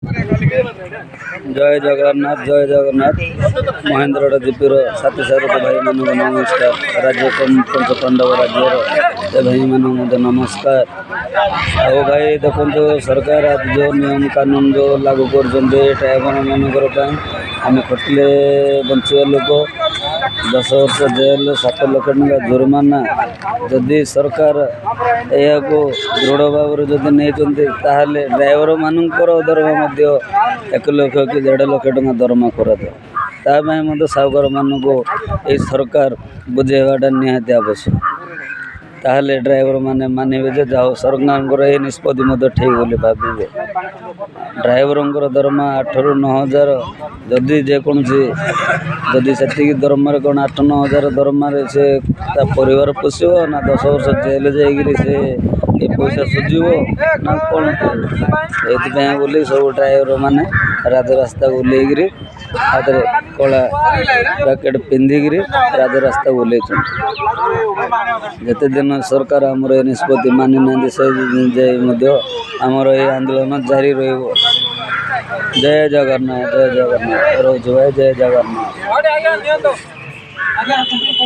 जय जगन्नाथ महेंद्र जीपीर साथी सारथ भाई मान नमस्कार। राज्य पंच पांडव राज्य भाई मान नमस्कार। आओ भाई देखो सरकार आज जो नियम कानून जो लागू कर ड्राइवर आम खटिले बंचुआ लोक 10 वर्ष जेल 7 लाख टका जुर्माना जदि सरकार यह दृढ़ भाव जदि नहीं ताहले ड्राइवर मानकर दरमा 1 लाख कि 1.5 लाख टका दरमा कर साहुकार मानक ये सरकार बुझेवाटा निहाती आवश्यक। ताहले ड्राइवर माने मानवे जाओ सरकार ये निष्पत्ति ठीक बोली भावे। ड्राइवर दरमा 8 ରୁ 9 हजार जदि जेकोसी जदि से दरमार कौन 8-9 हजार दरमार से परिवार पोषिब ना 10 वर्ष जेल जाइए से ये पैसा सुझीब ना कौन ये बोली सब ड्राइवर मैंने राजरास्ता ओल्लैक्री हाथ में कला जैकेट पिंधिकी राजरास्ता ओल्लै जिते दिन सरकार आमर ये निष्पत्ति मानि ना से आमर ये आंदोलन जारी रही। जय जगन्नाथ रोज भाई जय जगन्नाथ।